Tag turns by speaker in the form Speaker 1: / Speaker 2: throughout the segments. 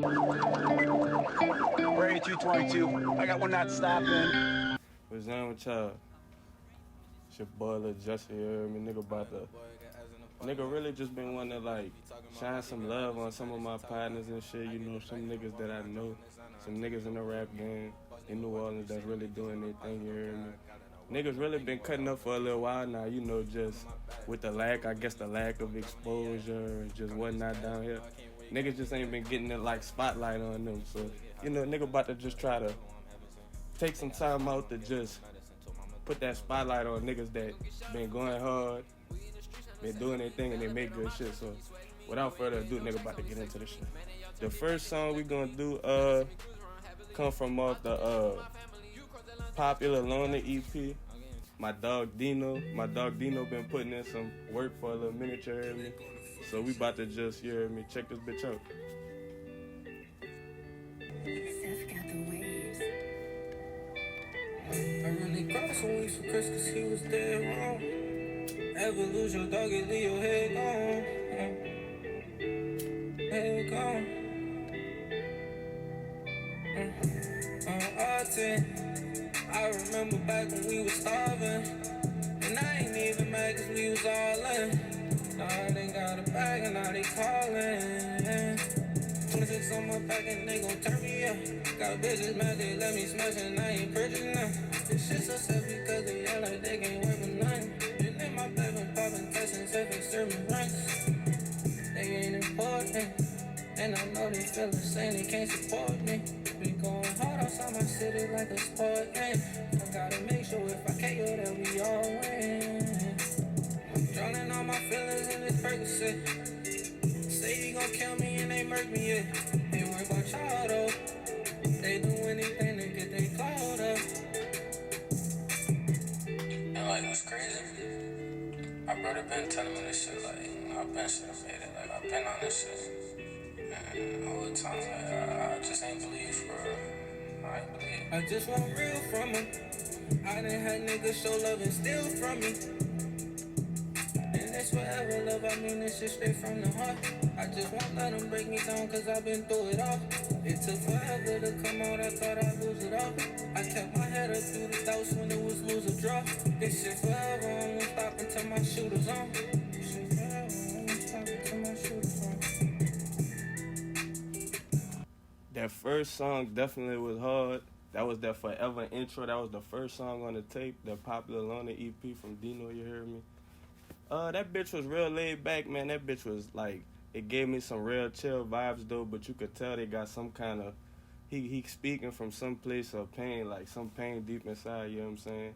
Speaker 1: Ray 222. I got one not stopping.
Speaker 2: What's up with y'all? It's your boy Lil Jesse, you heard me? Nigga really just been wanting to like shine some love on some of my partners and shit, you know, some niggas that I know, some niggas in the rap game in New Orleans that's really doing their thing, you heard me? Niggas really been cutting up for a little while now, you know, just with the lack of exposure and just whatnot down here. Niggas just ain't been getting the like spotlight on them, so, you know, nigga about to just try to take some time out to just put that spotlight on niggas that been going hard, been doing their thing, and they make good shit. So without further ado, nigga about to get into the shit. The first song we gonna do come from off the popular Loner EP. My dog Dineaux been putting in some work for a little minute, you heard me? So we about to just, you heard me, check this bitch out.
Speaker 3: I really cried some weeks for Chris cause he was dead wrong. Ever lose your dog and leave your head gone. Head gone. I remember back when we was starving. And I ain't even mad cause we was all in. Now they got a bag and now they calling. 26 on my back and they gon' turn me up. Got bitches mad, they let me smash and I ain't purchasing them. This shit so sad because they yell like they can't work for nothing. Been in my bed and poppin' tests and said they serving ranks. They ain't important, and I know they feel the same, they can't support me. Been going hard outside my city like a sport, and I gotta make sure if I KO that we all win. Drowning all my feelings in this Percocet. Say he gon' kill me and they murk me, yeah. They worry about y'all though. They do anything to get their clout up. And like, what's crazy? My brother been telling me this shit, like, I've been should've made it, like, I've been on this shit. And all the time, like, I just ain't believe for real. I ain't believe. I just want real from him. I done had niggas show love and steal from me. And that's forever love, I mean this shit straight from the heart. I just won't let them break me down cause I've been through it all. It took forever to come out, I thought I'd lose it all. I kept my head up through the doubts when it was lose or draw. This shit forever, I won't stop until my shooter's on. This shit forever, I won't stop until my shooter's on.
Speaker 2: That first song definitely was hard. That was that forever intro. That was the first song on the tape, the popular Loner EP from Dineaux, you heard me? That bitch was real laid back, man. That bitch was like, it gave me some real chill vibes though, but you could tell they got some kind of, he speaking from some place of pain, like some pain deep inside, you know what I'm saying?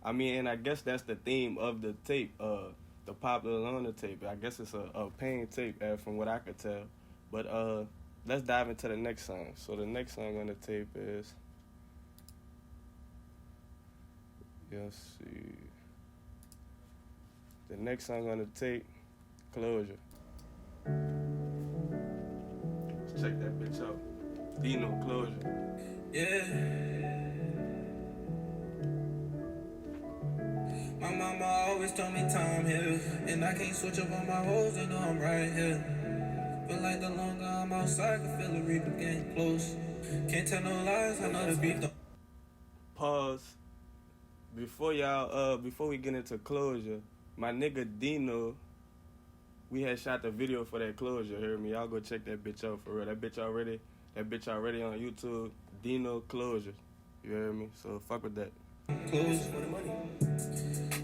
Speaker 2: I mean, and I guess that's the theme of the tape, the popular Loner tape. I guess it's a pain tape, from what I could tell. But let's dive into the next song. So the next song on the tape is, let's see. The next song on the tape, Closure. Let's check that bitch out. Dineaux, Closure.
Speaker 3: Yeah. My mama always told me time here, and I can't switch up on my hoes, they know I'm right here. Feel like the longer I'm outside, I can feel the reaper getting close. Can't tell no lies, I know the beef don't.
Speaker 2: Pause. Before we get into Closure, my nigga Dineaux, we had shot the video for that Closure, heard me? Y'all go check that bitch out for real. That bitch already on YouTube. Dineaux Closure. You heard me? So fuck with that.
Speaker 3: Close.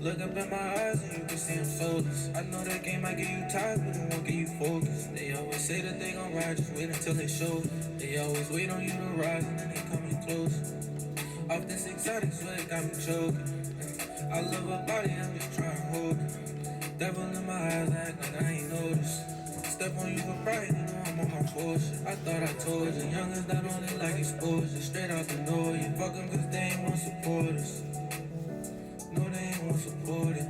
Speaker 3: Look up in my eyes and you can see them soldiers. I know that game might get you tired, but it won't get you focused. They always say that they gon' ride, just wait until they show. They always wait on you to rise and then they coming close. Off this exotic sweat got me choking. I love her body, I'm just trying to hold her. Devil in my eyes, act like I ain't noticed. Step on you for pride, you know I'm on my bullshit. I thought I told you, youngins that only like exposure. Straight out the door, you fuck them cause they ain't want support us. No, they ain't want support it.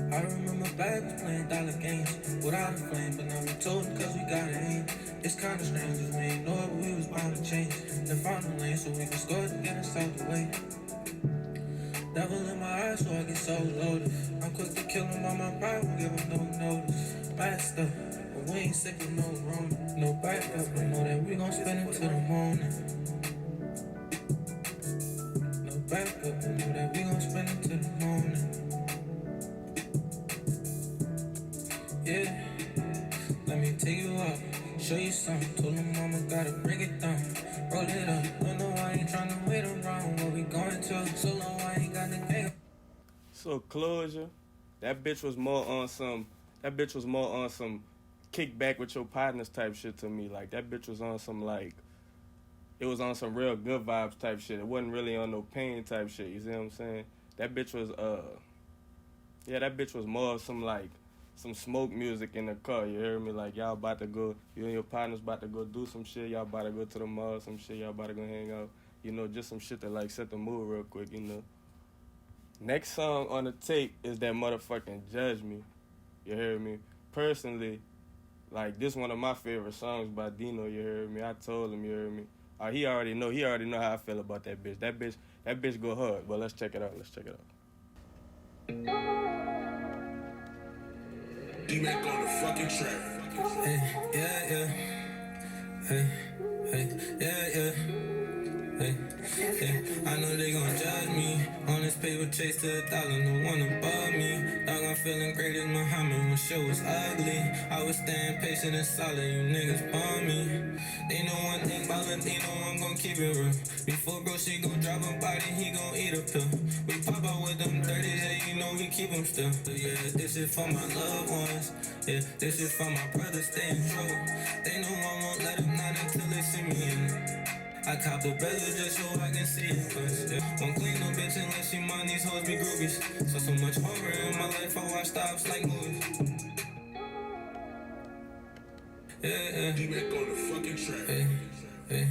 Speaker 3: I remember back we playing dollar games without a flame, but now we told them cause we got an aim. It's kinda strange cause we ain't know it, but we was bound to change. Then found a lane so we can score to get us out the way. Devil in my eyes, so I get so loaded. I'm quick to kill him on my pride, won't give him no notice. Master, but we ain't sipping no rum. No backup, but know that we gon' spend it till the morning. No backup, but know that we gon' spend it till the morning. Yeah, let me take you out, show you something. Told him mama gotta break it down, roll it up. I know I ain't tryna wait around. What we going to? So long I ain't got the game.
Speaker 2: So Closure, that bitch was more on some kick back with your partners type shit to me. Like that bitch was on some like, it was on some real good vibes type shit. It wasn't really on no pain type shit. You see what I'm saying? That bitch was that bitch was more of some like some smoke music in the car. You hear me? Like y'all about to go, you and your partners about to go do some shit. Y'all about to go to the mall, some shit. Y'all about to go hang out. You know, just some shit to like set the mood real quick. You know. Next song on the tape is that motherfucking Judge Me. You hear me? Personally, like this one of my favorite songs by Dineaux. You hear me? I told him. You hear me? He already know how I feel about that bitch. That bitch go hard. But let's check it out.
Speaker 3: D-Mac on the fucking track. Hey, yeah. Hey, yeah. Hey, I know they gon' judge me. On this paper, chase to $1,000, no one above me. Dog, I'm feeling great as Muhammad when shit was ugly. I was staying patient and solid, you niggas bum me. They know one thing about Latino, I'm gon' keep it real. Before bro, she gon' drop a body, he gon' eat a pill. We pop out with them 30s, yeah, you know we keep them still. Yeah, this is for my loved ones. Yeah, this is for my brothers staying true. They know I won't let them not until they see me in. I cop the bezel just so I can see it first. Yeah. Won't clean no bitch unless she mind these hoes be groupies. So much horror in my life, I watch stops like movies. Yeah. D-Mac on the fucking track. Yeah.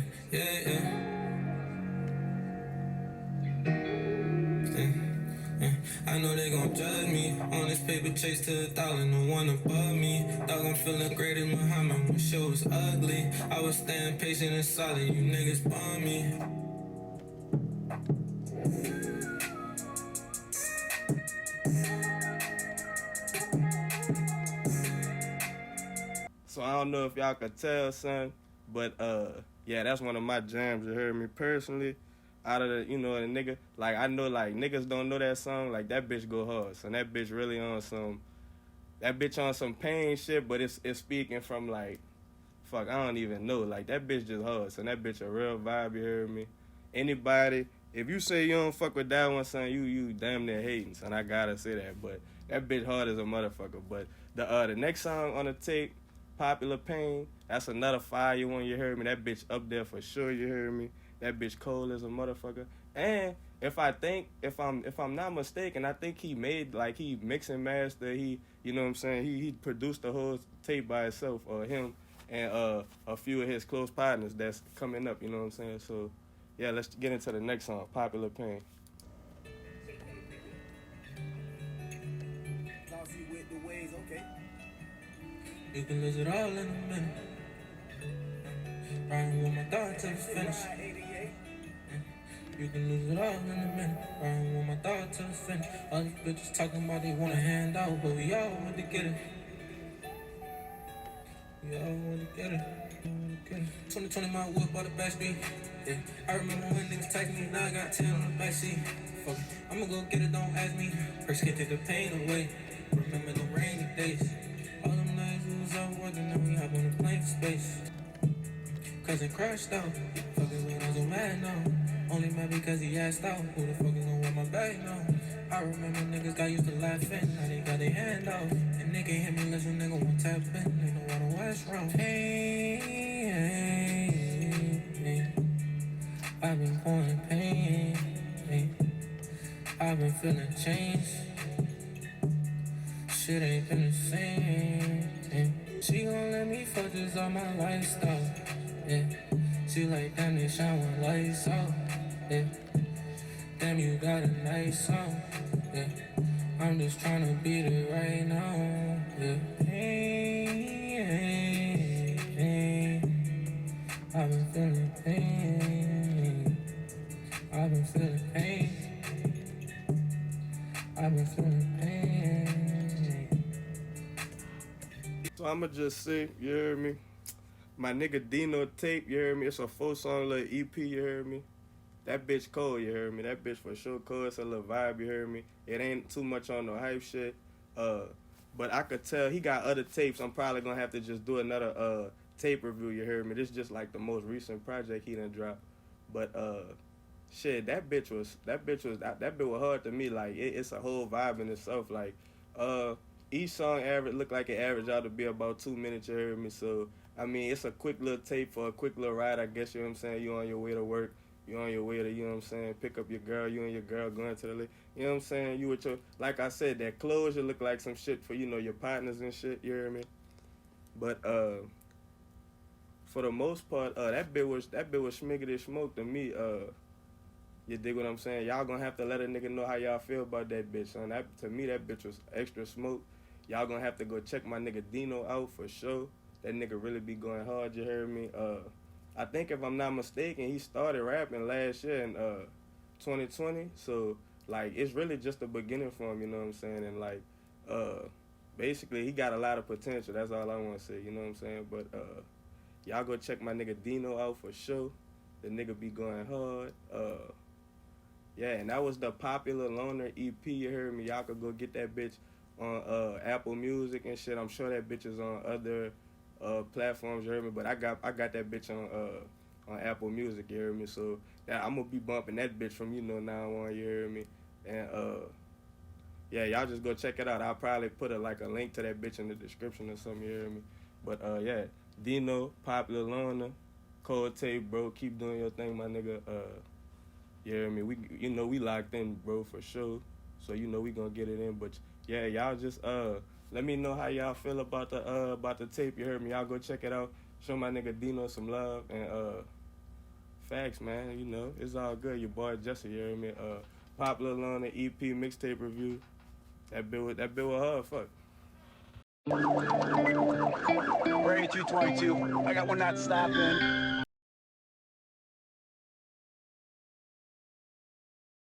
Speaker 3: I know they gon' judge me. On this paper, chase to $1,000, no one above me. Dog, I'm feeling great as Muhammad when shit was ugly. I was staying patient and solid, you niggas bum me.
Speaker 2: So I don't know if y'all could tell, son, but yeah, that's one of my jams. You heard me personally. Out of the, you know, the nigga, like I know, like niggas don't know that song, like that bitch go hard. So that bitch really on some pain shit, but it's speaking from like, fuck, I don't even know. Like that bitch just hard. So that bitch a real vibe. You heard me? Anybody, if you say you don't fuck with that one, son, you damn near hating, son. I gotta say that, but that bitch hard as a motherfucker. But the next song on the tape, Popular Pain, that's another fire one. You heard me? That bitch up there for sure. You heard me? That bitch cold as a motherfucker. And if I'm not mistaken, I think he made, like, he mix and master. He, you know what I'm saying? He produced the whole tape by himself, him and a few of his close partners that's coming up. You know what I'm saying? So yeah, let's get into the next song, Popular Pain.
Speaker 3: You can lose it all in a minute. Riding with my dog till it's finished. You can lose it all in a minute. Riding with my dog till it's finished. All these bitches talking about they want a handout, but we all want to get it. We all want to get it. 2020 my whip by the backseat. Yeah, I remember when niggas text me, now I got 10 on the backseat. Fuck it, I'ma go get it, don't ask me. First can take the pain away. Remember the rainy days. All them nights we was out working, now we hop on the plane for space. Cousin crashed out, fucking when I was so mad now. Only mad because he asked out, who the fuck is gonna want my bag now? I remember niggas got used to laughing, now they got their hand out. And they can't hit me unless a nigga won't tap in, they know I don't ask wrong. Pain, I've been pouring pain, I've been feeling change. Shit ain't been the same. She gon' let me fuck this on my lifestyle. Yeah, she like damn they shine lights out. Yeah, damn you got a nice song. Yeah, I'm just tryna beat it right now. Yeah, pain. I've been feeling pain. I've been feeling pain. I've been feeling pain.
Speaker 2: So I I'ma just say, you heard me? My nigga Dineaux tape, you heard me? It's a 4-song little EP, you heard me? That bitch cold, you heard me? That bitch for sure cold. It's a little vibe, you heard me? It ain't too much on no hype shit. But I could tell he got other tapes. I'm probably gonna have to just do another tape review, you heard me? This is just like the most recent project he done dropped. But shit, that bitch was hard to me. Like it's a whole vibe in itself. Like each song average look like it average out to be about 2 minutes, you heard me? So I mean it's a quick little tape for a quick little ride, I guess, you know what I'm saying? You on your way to work, you on your way to, you know what I'm saying, pick up your girl, you and your girl going to the lake, you know what I'm saying? You with your, like I said, that closure look like some shit for, you know, your partners and shit, you hear me? But for the most part, that bit was schmiggity smoke to me. You dig what I'm saying? Y'all gonna have to let a nigga know how y'all feel about that bitch, son. That, to me, that bitch was extra smoke. Y'all gonna have to go check my nigga Dineaux out for sure. That nigga really be going hard, you heard me? I think if I'm not mistaken, he started rapping last year in 2020. So, like, it's really just the beginning for him, you know what I'm saying? And, like, basically, he got a lot of potential. That's all I want to say, you know what I'm saying? But, y'all go check my nigga Dineaux out for sure. The nigga be going hard. Yeah, and that was the Popular Loner EP, you heard me? Y'all could go get that bitch on Apple Music and shit. I'm sure that bitch is on other platforms, you heard me? But I got that bitch on Apple Music, you heard me? So that I'm gonna be bumping that bitch from, you know, now on, you heard me? And yeah, y'all just go check it out. I'll probably put a link to that bitch in the description or something, you heard me? But yeah, Dineaux, Popular Loner, cold tape, bro. Keep doing your thing, my nigga. You hear me? We locked in, bro, for sure. So you know we gonna get it in. But yeah, y'all just let me know how y'all feel about the tape. You heard me? Y'all go check it out. Show my nigga Dineaux some love and facts, man. You know it's all good. Your boy Jesse, you heard me? Popular Loner EP mixtape review. That bill with her. Fuck.
Speaker 1: Brady 222. I got one not stopping.